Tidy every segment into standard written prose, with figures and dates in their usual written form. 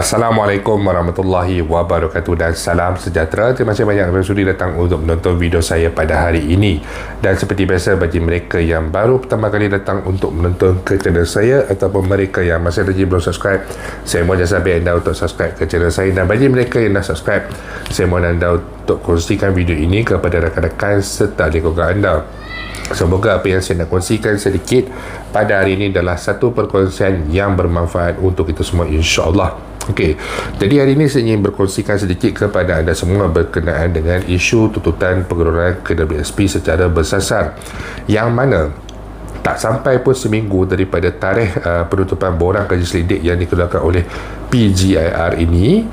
Assalamualaikum warahmatullahi wabarakatuh dan salam sejahtera. Terima kasih banyak kerana sudi datang untuk menonton video saya pada hari ini. Dan seperti biasa, bagi mereka yang baru pertama kali datang untuk menonton ke channel saya ataupun mereka yang masih lagi belum subscribe, saya mohon jasa anda untuk subscribe ke channel saya. Dan bagi mereka yang dah subscribe, saya mohon anda untuk kongsikan video ini kepada rakan-rakan serta lingkungan anda. Semoga apa yang saya nak kongsikan sedikit pada hari ini adalah satu perkongsian yang bermanfaat untuk kita semua, insya-Allah. Okey, jadi hari ini saya ingin berkongsikan sedikit kepada anda semua berkenaan dengan isu tuntutan pengeluaran KWSP secara bersasar, yang mana tak sampai pun seminggu daripada tarikh penutupan borang kaji selidik yang dikeluarkan oleh PGIR ini,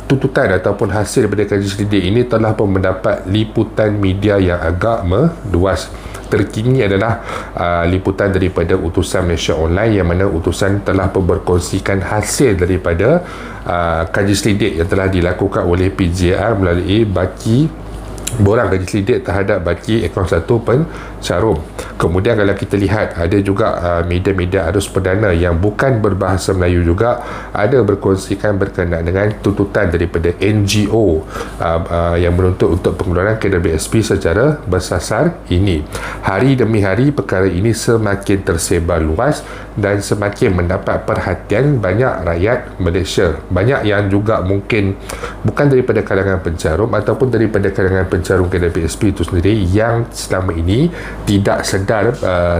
tuntutan ataupun hasil daripada kaji selidik ini telah pun mendapat liputan media yang agak meluas. Terkini adalah liputan daripada Utusan Malaysia Online, yang mana utusan telah pun berkongsikan hasil daripada kaji selidik yang telah dilakukan oleh PGIR melalui baki borang kaji selidik terhadap baki akaun 1 pencarum. Kemudian kalau kita lihat, ada juga media-media arus perdana yang bukan berbahasa Melayu juga ada berkongsikan berkenaan dengan tuntutan daripada NGO yang menuntut untuk pengeluaran KWSP secara bersasar ini. Hari demi hari perkara ini semakin tersebar luas dan semakin mendapat perhatian banyak rakyat Malaysia. Banyak yang juga mungkin bukan daripada kalangan pencarum ataupun daripada kalangan pencarum KWSP itu sendiri yang selama ini tidak sedar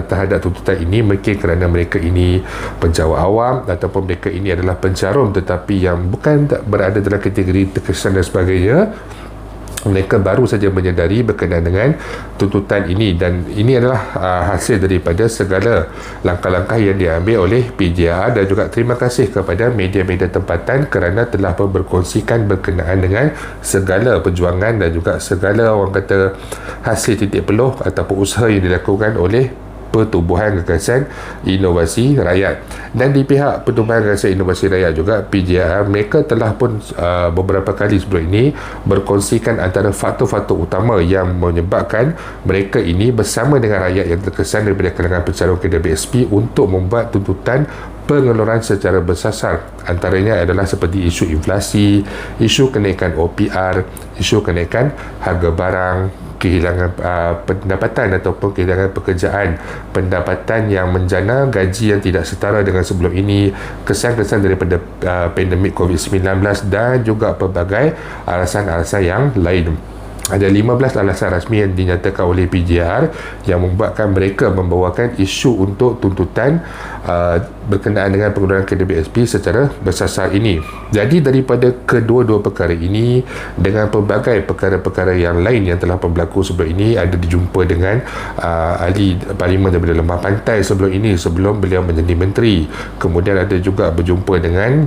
terhadap tuntutan ini, mungkin kerana mereka ini penjawat awam ataupun mereka ini adalah pencarum tetapi yang bukan berada dalam kategori terkesan dan sebagainya. Mereka baru saja menyedari berkenaan dengan tuntutan ini, dan ini adalah hasil daripada segala langkah-langkah yang diambil oleh PGIR. Dan juga terima kasih kepada media-media tempatan kerana telah berkongsikan berkenaan dengan segala perjuangan dan juga segala, orang kata, hasil titik peluh ataupun usaha yang dilakukan oleh Pertubuhan Gagasan Inovasi Rakyat. Dan di pihak Pertubuhan Gagasan Inovasi Rakyat juga, PGIR, mereka telah pun beberapa kali sebelum ini berkongsikan antara faktor-faktor utama yang menyebabkan mereka ini bersama dengan rakyat yang terkesan daripada kalangan pencarum KWSP untuk membuat tuntutan pengeluaran secara bersasar. Antaranya adalah seperti isu inflasi, isu kenaikan OPR, isu kenaikan harga barang, kehilangan pendapatan ataupun kehilangan pekerjaan, pendapatan yang menjana, gaji yang tidak setara dengan sebelum ini, kesan-kesan daripada pandemik COVID-19 dan juga pelbagai alasan-alasan yang lain. Ada 15 alasan rasmi yang dinyatakan oleh PGIR yang membuatkan mereka membawakan isu untuk tuntutan berkenaan dengan pengeluaran KWSP secara bersasar ini. Jadi daripada kedua-dua perkara ini dengan pelbagai perkara-perkara yang lain yang telah berlaku sebelum ini, ada dijumpa dengan ahli parlimen daripada Lembah Pantai sebelum ini, sebelum beliau menjadi menteri. Kemudian ada juga berjumpa dengan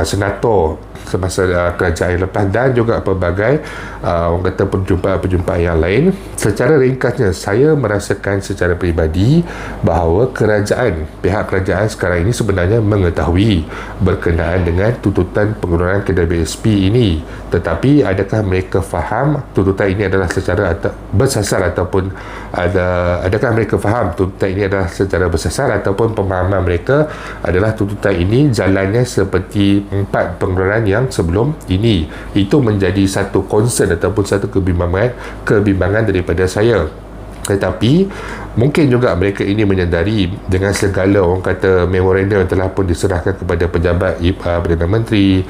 senator semasa kerajaan yang lepas, dan juga pelbagai orang kata perjumpaan yang lain. Secara ringkasnya, saya merasakan secara peribadi bahawa pihak kerajaan sekarang ini sebenarnya mengetahui berkenaan dengan tuntutan pengeluaran KWSP ini, tetapi adakah mereka faham tuntutan ini adalah secara bersasar ataupun adakah mereka faham tuntutan ini adalah secara bersasar, ataupun pemahaman mereka adalah tuntutan ini jalannya seperti 4 pengeluaran yang sebelum ini. Itu menjadi satu concern ataupun satu kebimbangan daripada saya. Tetapi mungkin juga mereka ini menyedari dengan segala, orang kata, memorandum yang telah pun diserahkan kepada pejabat Perdana Menteri,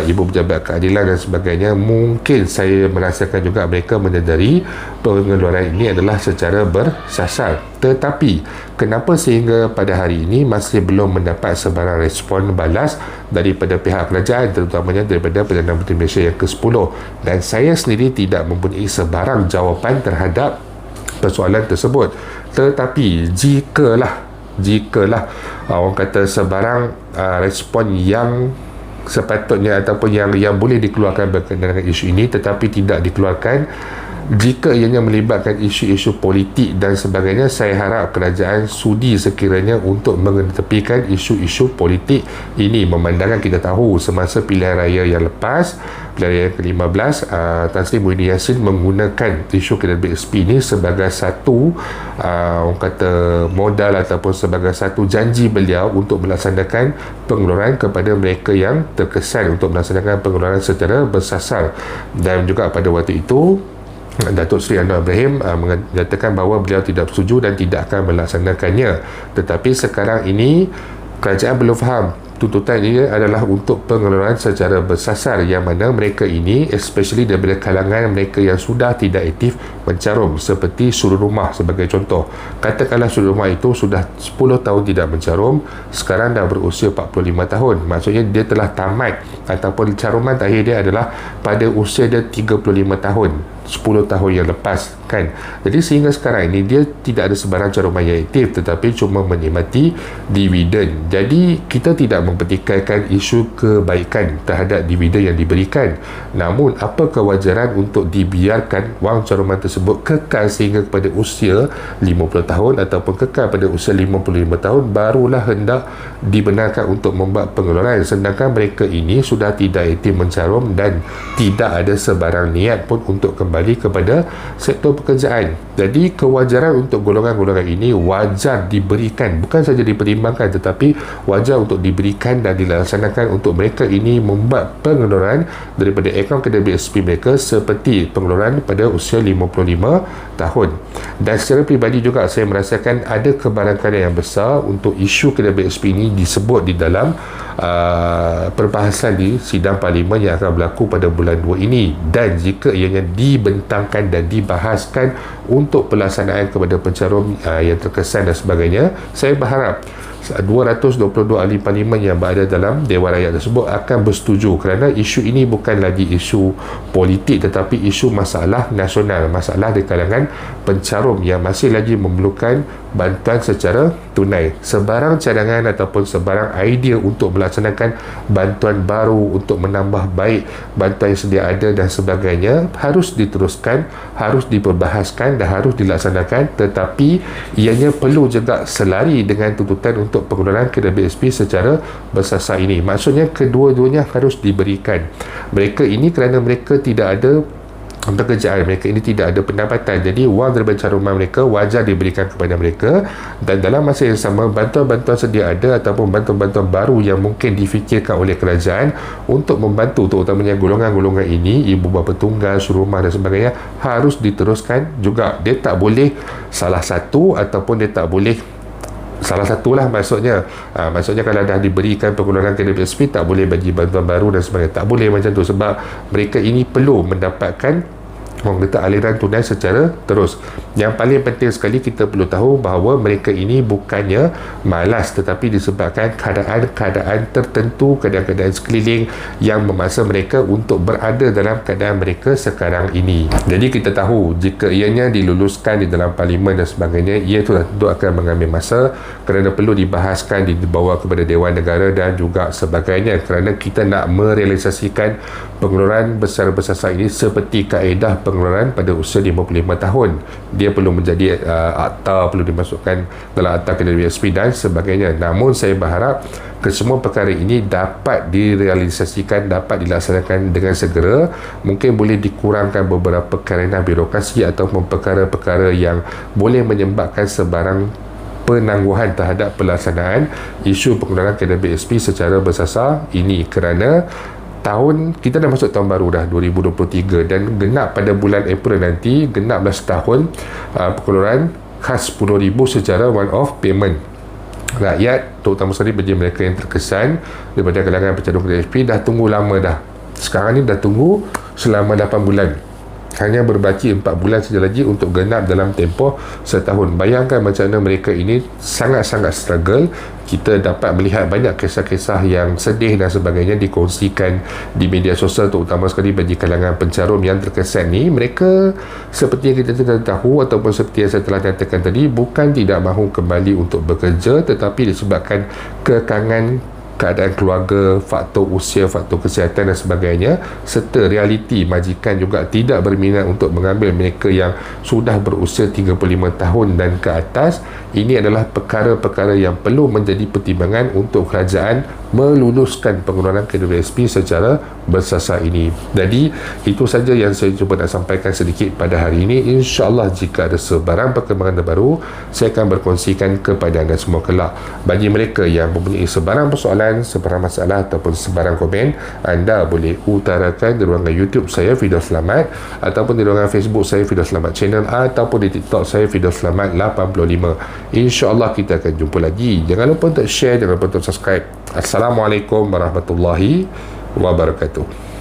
ibu pejabat keadilan dan sebagainya. Mungkin saya merasakan juga mereka menyedari pengeluaran ini adalah secara bersasar. Tetapi kenapa sehingga pada hari ini masih belum mendapat sebarang respon balas daripada pihak kerajaan, terutamanya daripada Perdana Menteri Malaysia yang ke-10? Dan saya sendiri tidak mempunyai sebarang jawapan terhadap persoalan tersebut. Tetapi jikalah orang kata sebarang respon yang sepatutnya ataupun yang boleh dikeluarkan berkenaan dengan isu ini tetapi tidak dikeluarkan, jika ianya melibatkan isu-isu politik dan sebagainya, saya harap kerajaan sudi sekiranya untuk mengetepikan isu-isu politik ini. Memandangkan kita tahu semasa pilihan raya yang lepas, Pilihan yang ke-15, Tan Sri Muhyiddin Yassin menggunakan isu KWSP ini sebagai satu orang kata modal ataupun sebagai satu janji beliau untuk melaksanakan pengeluaran kepada mereka yang terkesan untuk melaksanakan pengeluaran secara bersasar. Dan juga pada waktu itu Datuk Seri Anwar Ibrahim menyatakan bahawa beliau tidak setuju dan tidak akan melaksanakannya. Tetapi sekarang ini kerajaan belum faham tuntutan ini adalah untuk pengeluaran secara bersasar, yang mana mereka ini especially daripada kalangan mereka yang sudah tidak aktif mencarum, seperti suri rumah sebagai contoh. Katakanlah suri rumah itu sudah 10 tahun tidak mencarum, sekarang dah berusia 45 tahun, maksudnya dia telah tamat ataupun caruman terakhir dia adalah pada usia dia 35 tahun, 10 tahun yang lepas kan. Jadi sehingga sekarang ini dia tidak ada sebarang caruman yang aktif, tetapi cuma menikmati dividen. Jadi kita tidak mempertikaikan isu kebaikan terhadap dividen yang diberikan, namun apa kewajaran untuk dibiarkan wang caruman tersebut kekal sehingga kepada usia 50 tahun ataupun kekal pada usia 55 tahun barulah hendak dibenarkan untuk membuat pengeluaran, sedangkan mereka ini sudah tidak aktif mencarum dan tidak ada sebarang niat pun untuk kembali kepada sektor pekerjaan. Jadi kewajaran untuk golongan-golongan ini wajar diberikan, bukan saja dipertimbangkan, tetapi wajar untuk diberikan dan dilaksanakan untuk mereka ini membuat pengeluaran daripada akaun KWSP mereka seperti pengeluaran pada usia 55 tahun. Dan secara peribadi juga saya merasakan ada kebarangkalian yang besar untuk isu KWSP ini disebut di dalam perbahasan di sidang parlimen yang akan berlaku pada bulan 2 ini. Dan jika ianya dibentangkan dan dibahaskan untuk pelaksanaan kepada pencarum yang terkesan dan sebagainya, saya berharap 222 ahli parlimen yang berada dalam Dewan Rakyat tersebut akan bersetuju, kerana isu ini bukan lagi isu politik tetapi isu masalah nasional, masalah di kalangan pencarum yang masih lagi memerlukan bantuan secara tunai. Sebarang cadangan ataupun sebarang idea untuk melaksanakan bantuan baru untuk menambah baik bantuan yang sedia ada dan sebagainya harus diteruskan, harus diperbahaskan dan harus dilaksanakan, tetapi ianya perlu juga selari dengan tuntutan untuk pengeluaran KWSP secara bersasar ini. Maksudnya kedua-duanya harus diberikan. Mereka ini kerana mereka tidak ada pekerjaan, mereka ini tidak ada pendapatan, jadi wang daripada caruman mereka wajar diberikan kepada mereka, dan dalam masa yang sama bantuan-bantuan sedia ada ataupun bantuan-bantuan baru yang mungkin difikirkan oleh kerajaan untuk membantu terutamanya golongan-golongan ini, ibu bapa tunggal, surumah dan sebagainya, harus diteruskan juga. Dia tak boleh salah satu ataupun dia tak boleh salah satulah, maksudnya kalau dah diberikan pengeluaran KWSP tak boleh bagi bantuan baru dan sebagainya, tak boleh macam tu, sebab mereka ini perlu mendapatkan orang kata aliran tunai secara terus. Yang paling penting sekali kita perlu tahu bahawa mereka ini bukannya malas, tetapi disebabkan keadaan-keadaan tertentu, keadaan-keadaan sekeliling yang memaksa mereka untuk berada dalam keadaan mereka sekarang ini. Jadi kita tahu jika ianya diluluskan di dalam parlimen dan sebagainya, ia tu tentu akan mengambil masa kerana perlu dibahaskan, dibawa kepada Dewan Negara dan juga sebagainya, kerana kita nak merealisasikan pengeluaran besar-besar ini seperti kaedah pengeluaran pada usia 55 tahun. Dia perlu menjadi akta, perlu dimasukkan dalam akta KWSP dan sebagainya. Namun saya berharap kesemua perkara ini dapat direalisasikan, dapat dilaksanakan dengan segera. Mungkin boleh dikurangkan beberapa kerenan birokrasi ataupun perkara-perkara yang boleh menyebabkan sebarang penangguhan terhadap pelaksanaan isu pengeluaran KWSP secara bersasar ini, kerana kita dah masuk tahun baru dah 2023 dan genap pada bulan April nanti genaplah setahun pengeluaran khas 10,000 secara one off payment. Rakyat terutama sekali bagi mereka yang terkesan daripada kalangan pecandu KWSP dah tunggu lama dah. Sekarang ni dah tunggu selama 8 bulan. Hanya berbaki 4 bulan saja lagi untuk genap dalam tempoh setahun. Bayangkan macam mana mereka ini sangat-sangat struggle. Kita dapat melihat banyak kisah-kisah yang sedih dan sebagainya dikongsikan di media sosial, terutama sekali bagi kalangan pencarum yang terkesan ni. Mereka seperti yang kita telah tahu ataupun seperti yang saya telah nyatakan tadi, bukan tidak mahu kembali untuk bekerja, tetapi disebabkan kekangan keadaan keluarga, faktor usia, faktor kesihatan dan sebagainya, serta realiti majikan juga tidak berminat untuk mengambil mereka yang sudah berusia 35 tahun dan ke atas. Ini adalah perkara-perkara yang perlu menjadi pertimbangan untuk kerajaan meluluskan pengeluaran KWSP secara bersasar ini. Jadi itu saja yang saya cuba nak sampaikan sedikit pada hari ini. InsyaAllah jika ada sebarang perkembangan terbaru, saya akan berkongsikan kepada anda semua kelak. Bagi mereka yang mempunyai sebarang persoalan, sebarang masalah ataupun sebarang komen, anda boleh utarakan di ruangan YouTube saya Firdaus Selamat, ataupun di ruangan Facebook saya Firdaus Selamat Channel, ataupun di TikTok saya Firdaus Selamat 85. InsyaAllah kita akan jumpa lagi. Jangan lupa untuk share, jangan lupa untuk subscribe. Assalamualaikum warahmatullahi wabarakatuh.